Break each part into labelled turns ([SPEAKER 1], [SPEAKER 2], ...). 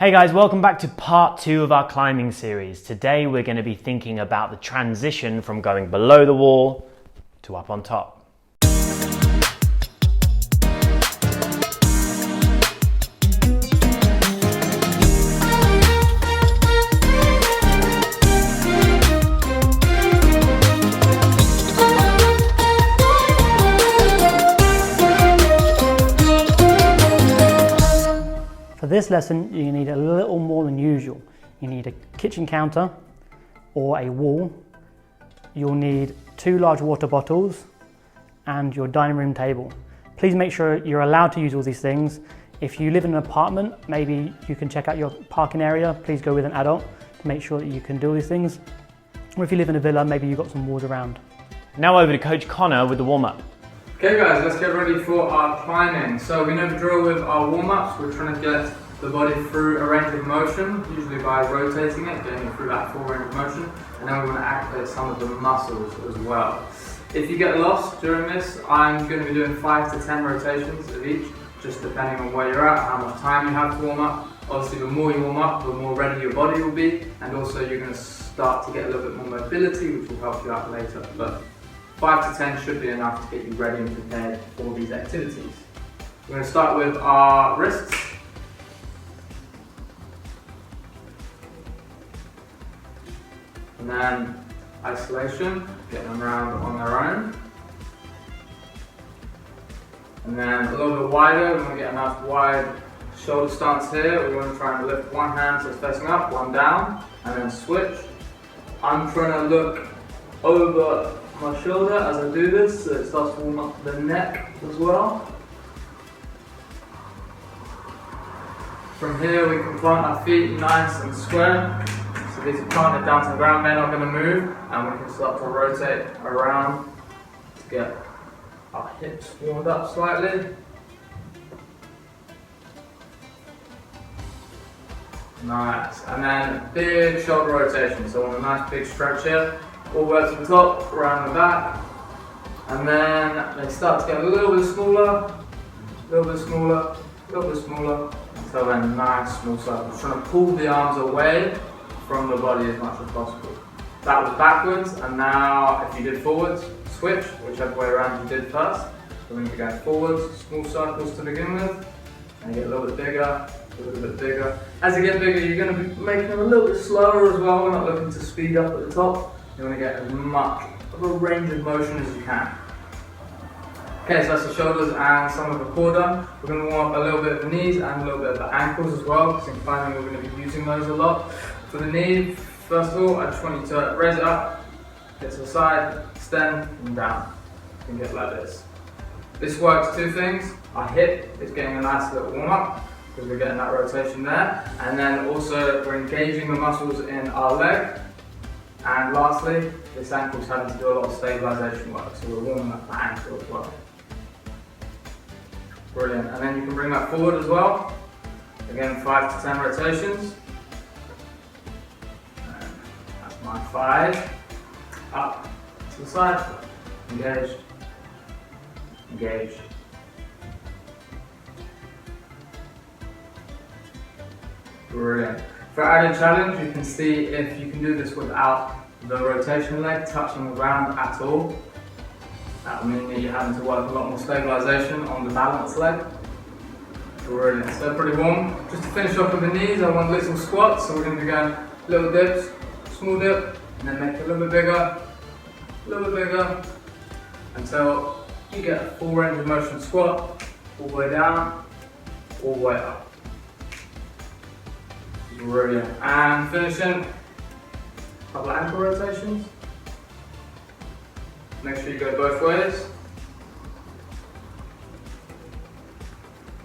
[SPEAKER 1] Hey guys, welcome back to part 2 of our climbing series. Today we're going to be thinking about the transition from going below the wall to up on top.
[SPEAKER 2] For this lesson, you need a little more than usual. You need a kitchen counter or a wall. You'll need 2 large water bottles and your dining room table. Please make sure you're allowed to use all these things. If you live in an apartment, maybe you can check out your parking area. Please go with an adult to make sure that you can do these things. Or if you live in a villa, maybe you've got some walls around.
[SPEAKER 1] Now over to Coach Connor with the warm-up.
[SPEAKER 3] Okay guys, let's get ready for our climbing. So we know the drill with our warm-ups. We're trying to get the body through a range of motion, usually by rotating it, getting it through that full range of motion, and then we want to activate some of the muscles as well. If you get lost during this, I'm going to be doing 5 to 10 rotations of each, just depending on where you're at, how much time you have to warm up. Obviously the more you warm up, the more ready your body will be, and also you're going to start to get a little bit more mobility, which will help you out later. But 5 to 10 should be enough to get you ready and prepared for these activities. We're going to start with our wrists. And then isolation, getting them around on their own. And then a little bit wider, we want to get a nice wide shoulder stance here. We want to try and lift one hand so it's facing up, one down, and then switch. I'm trying to look over my shoulder as I do this, so it starts to warm up the neck as well. From here we can plant our feet nice and square. So these are planted down to the ground, they're not going to move, and we can start to rotate around to get our hips warmed up slightly. Nice, and then big shoulder rotation, so on a nice big stretch here. All the way to the top, around the back, and then they start to get a little bit smaller, a little bit smaller, a little bit smaller, until they're nice small circles. Trying to pull the arms away from the body as much as possible. That was backwards, and now if you did forwards, switch, whichever way around you did first. So we're going to be going forwards, small circles to begin with, and you get a little bit bigger, a little bit bigger. As you get bigger, you're going to be making them a little bit slower as well. We're not looking to speed up at the top. You want to get as much of a range of motion as you can. Okay, so that's the shoulders and some of the core done. We're going to warm up a little bit of the knees and a little bit of the ankles as well, because in climbing we're going to be using those a lot. For the knee, first of all, I just want you to raise it up, get to the side, extend, and down. You can get like this. This works 2 things. Our hip is getting a nice little warm up, because we're getting that rotation there. And then also we're engaging the muscles in our leg. And lastly, this ankle's having to do a lot of stabilisation work, so we're warming up the ankle as well. Brilliant, and then you can bring that forward as well. Again, 5 to 10 rotations. And that's my 5. Up to the side, engaged, engaged. Brilliant. For added challenge, you can see if you can do this without the rotation leg touching the ground at all. That will mean that you're having to work a lot more stabilisation on the balance leg. Brilliant, so pretty warm. Just to finish off with the knees, I want little squats, so we're going to be going little dips, small dip, and then make it a little bit bigger, until you get a full range of motion squat, all the way down, all the way up. Brilliant, and finishing, a couple of ankle rotations. Make sure you go both ways.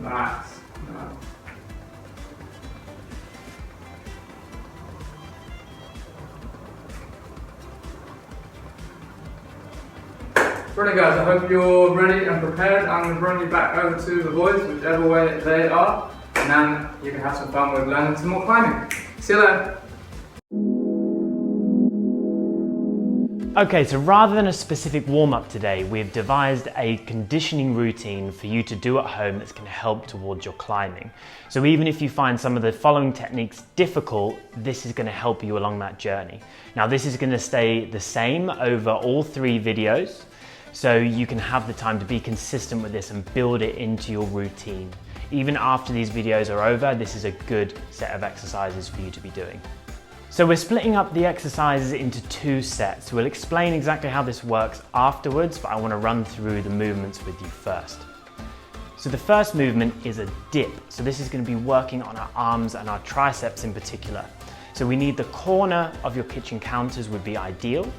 [SPEAKER 3] Nice. Brilliant guys, I hope you're ready and prepared. I'm going to bring you back over to the boys, whichever way they are, and then you can have some fun with learning some more climbing. See you later.
[SPEAKER 1] Okay, so rather than a specific warm-up today, we've devised a conditioning routine for you to do at home that's going to help towards your climbing. So even if you find some of the following techniques difficult, this is going to help you along that journey. Now this is going to stay the same over all 3 videos, so you can have the time to be consistent with this and build it into your routine. Even after these videos are over, this is a good set of exercises for you to be doing. So we're splitting up the exercises into 2 sets. We'll explain exactly how this works afterwards, but I want to run through the movements with you first. So the first movement is a dip. So this is going to be working on our arms and our triceps in particular. So we need the corner of your kitchen counters would be ideal.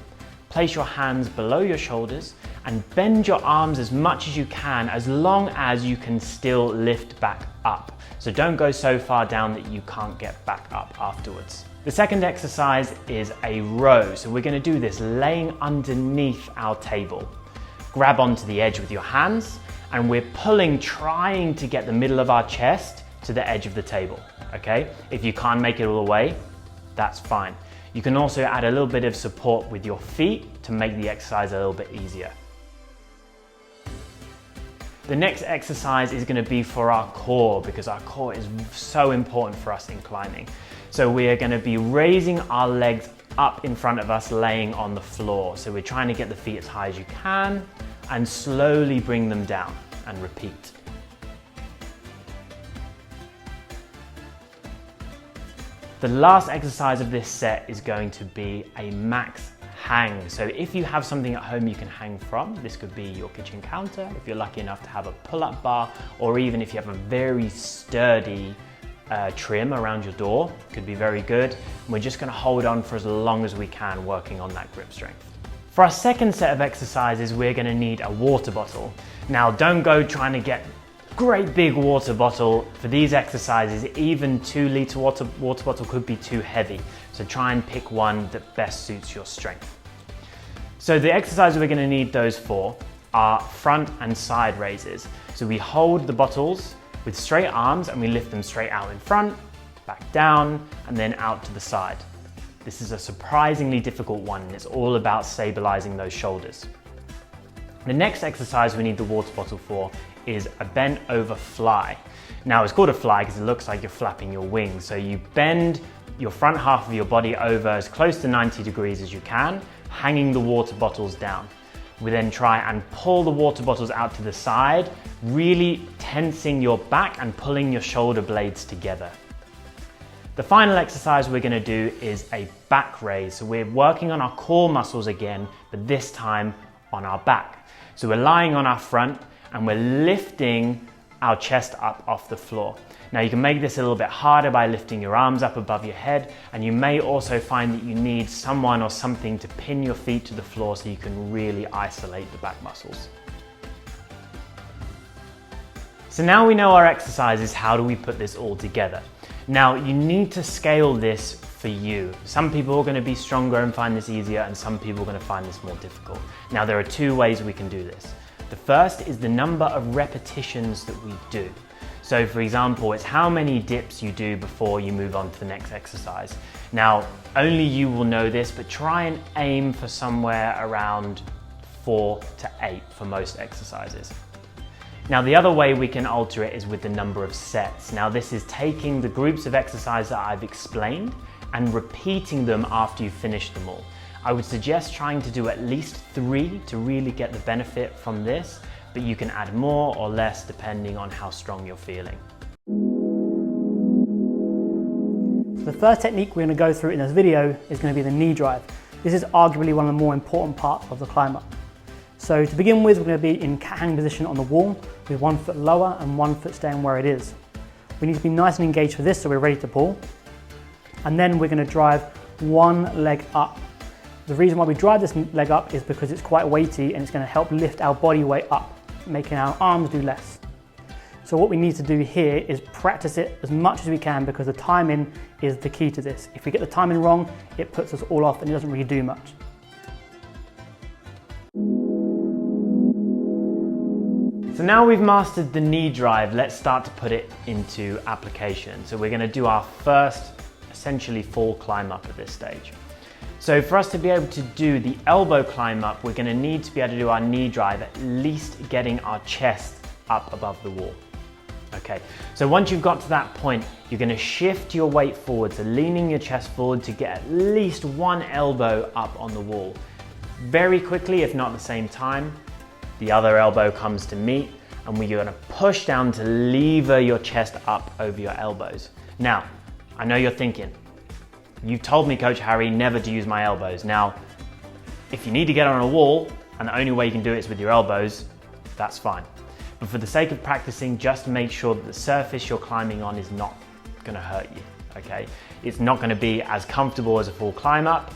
[SPEAKER 1] Place your hands below your shoulders and bend your arms as much as you can, as long as you can still lift back up. So don't go so far down that you can't get back up afterwards. The second exercise is a row. So we're going to do this laying underneath our table. Grab onto the edge with your hands and we're pulling, trying to get the middle of our chest to the edge of the table, okay? If you can't make it all the way, that's fine. You can also add a little bit of support with your feet to make the exercise a little bit easier. The next exercise is going to be for our core, because our core is so important for us in climbing. So we are going to be raising our legs up in front of us, laying on the floor. So we're trying to get the feet as high as you can and slowly bring them down and repeat. The last exercise of this set is going to be a max hang. So if you have something at home you can hang from, this could be your kitchen counter, if you're lucky enough to have a pull-up bar, or even if you have a very sturdy trim around your door, could be very good. And we're just going to hold on for as long as we can, working on that grip strength. For our second set of exercises, we're going to need a water bottle. Now don't go trying to get great big water bottle. For these exercises, even 2-litre water bottle could be too heavy. So try and pick one that best suits your strength. So the exercises we're going to need those for are front and side raises. So we hold the bottles with straight arms and we lift them straight out in front, back down, and then out to the side. This is a surprisingly difficult one, and it's all about stabilizing those shoulders. The next exercise we need the water bottle for is a bent over fly. Now it's called a fly because it looks like you're flapping your wings. So you bend your front half of your body over as close to 90 degrees as you can, hanging the water bottles down. We then try and pull the water bottles out to the side, really tensing your back and pulling your shoulder blades together. The final exercise we're going to do is a back raise. So we're working on our core muscles again, but this time on our back. So we're lying on our front and we're lifting our chest up off the floor. Now you can make this a little bit harder by lifting your arms up above your head, and you may also find that you need someone or something to pin your feet to the floor so you can really isolate the back muscles. So now we know our exercises, how do we put this all together? Now you need to scale this for you. Some people are going to be stronger and find this easier, and some people are going to find this more difficult. Now there are 2 ways we can do this. The first is the number of repetitions that we do. So for example, it's how many dips you do before you move on to the next exercise. Now, only you will know this, but try and aim for somewhere around 4 to 8 for most exercises. Now, the other way we can alter it is with the number of sets. Now, this is taking the groups of exercises that I've explained and repeating them after you've finished them all. I would suggest trying to do at least 3 to really get the benefit from this, but you can add more or less depending on how strong you're feeling.
[SPEAKER 2] The first technique we're going to go through in this video is going to be the knee drive. This is arguably one of the more important parts of the climb up. So to begin with, we're going to be in cat hang position on the wall with 1 foot lower and 1 foot staying where it is. We need to be nice and engaged for this so we're ready to pull. And then we're going to drive 1 leg up. The reason why we drive this leg up is because it's quite weighty and it's going to help lift our body weight up, making our arms do less. So what we need to do here is practice it as much as we can, because the timing is the key to this. If we get the timing wrong, it puts us all off and it doesn't really do much.
[SPEAKER 1] So now we've mastered the knee drive, let's start to put it into application. So we're going to do our first essentially full climb up at this stage. So for us to be able to do the elbow climb up, we're going to need to be able to do our knee drive, at least getting our chest up above the wall. Okay, so once you've got to that point, you're going to shift your weight forward, so leaning your chest forward to get at least one elbow up on the wall. Very quickly, if not at the same time, the other elbow comes to meet, and we're going to push down to lever your chest up over your elbows. Now, I know you're thinking, you've told me, Coach Harry, never to use my elbows. Now, if you need to get on a wall, and the only way you can do it is with your elbows, that's fine. But for the sake of practicing, just make sure that the surface you're climbing on is not gonna hurt you, okay? It's not gonna be as comfortable as a full climb up,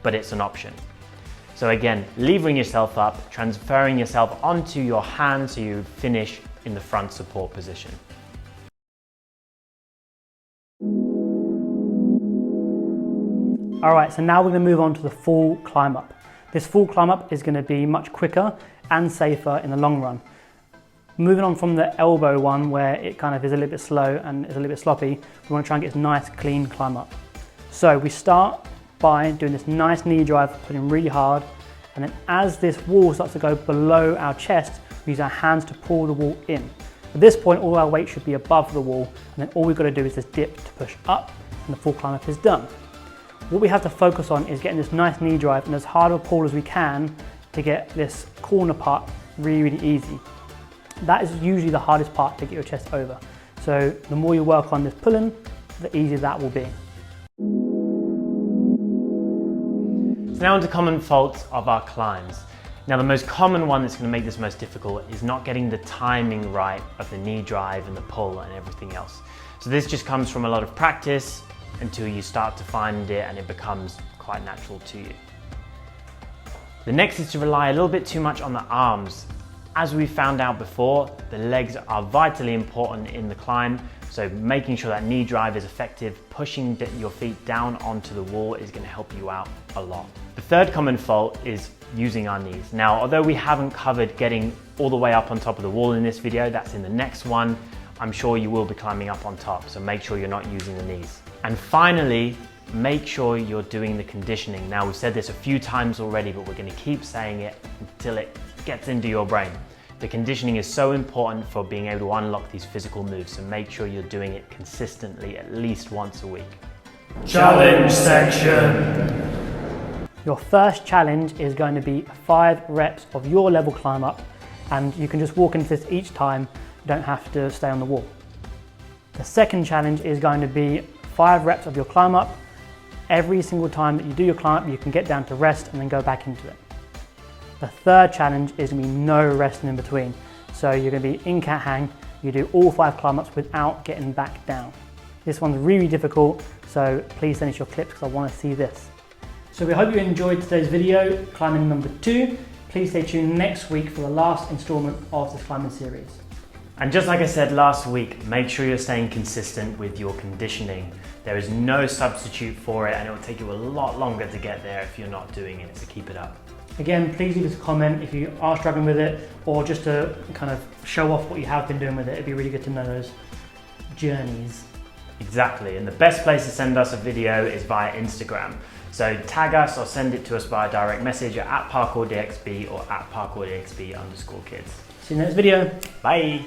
[SPEAKER 1] but it's an option. So again, levering yourself up, transferring yourself onto your hands so you finish in the front support position.
[SPEAKER 2] All right, so now we're going to move on to the full climb up. This full climb up is going to be much quicker and safer in the long run. Moving on from the elbow one, where it kind of is a little bit slow and is a little bit sloppy, we want to try and get this nice clean climb up. So we start by doing this nice knee drive, putting really hard, and then as this wall starts to go below our chest, we use our hands to pull the wall in. At this point, all our weight should be above the wall, and then all we've got to do is just dip to push up, and the full climb up is done. What we have to focus on is getting this nice knee drive and as hard of a pull as we can to get this corner part really, really easy. That is usually the hardest part to get your chest over. So the more you work on this pulling, the easier that will be.
[SPEAKER 1] So now onto common faults of our climbs. Now the most common one that's going to make this most difficult is not getting the timing right of the knee drive and the pull and everything else. So this just comes from a lot of practice until you start to find it and it becomes quite natural to you. The next is to rely a little bit too much on the arms. As we found out before, the legs are vitally important in the climb, so making sure that knee drive is effective, pushing your feet down onto the wall is going to help you out a lot. The third common fault is using our knees. Now, although we haven't covered getting all the way up on top of the wall in this video, that's in the next one, I'm sure you will be climbing up on top, so make sure you're not using the knees. And finally, make sure you're doing the conditioning. Now, we've said this a few times already, but we're going to keep saying it until it gets into your brain. The conditioning is so important for being able to unlock these physical moves, so make sure you're doing it consistently at least once a week.
[SPEAKER 2] Challenge section. Your first challenge is going to be 5 reps of your level climb up, and you can just walk into this each time, you don't have to stay on the wall. The second challenge is going to be 5 reps of your climb up. Every single time that you do your climb up, you can get down to rest and then go back into it. The third challenge is going to be no resting in between. So you're going to be in cat hang, you do all 5 climb ups without getting back down. This one's really difficult, so please send us your clips because I want to see this. So we hope you enjoyed today's video, climbing number 2. Please stay tuned next week for the last installment of this climbing series.
[SPEAKER 1] And just like I said last week, make sure you're staying consistent with your conditioning. There is no substitute for it, and it will take you a lot longer to get there if you're not doing it, so keep it up.
[SPEAKER 2] Again, please leave us a comment if you are struggling with it, or just to kind of show off what you have been doing with it. It'd be really good to know those journeys.
[SPEAKER 1] Exactly, and the best place to send us a video is via Instagram. So tag us or send it to us via direct message at Parkour DXB or at Parkour DXB_kids.
[SPEAKER 2] See you in the next video.
[SPEAKER 1] Bye.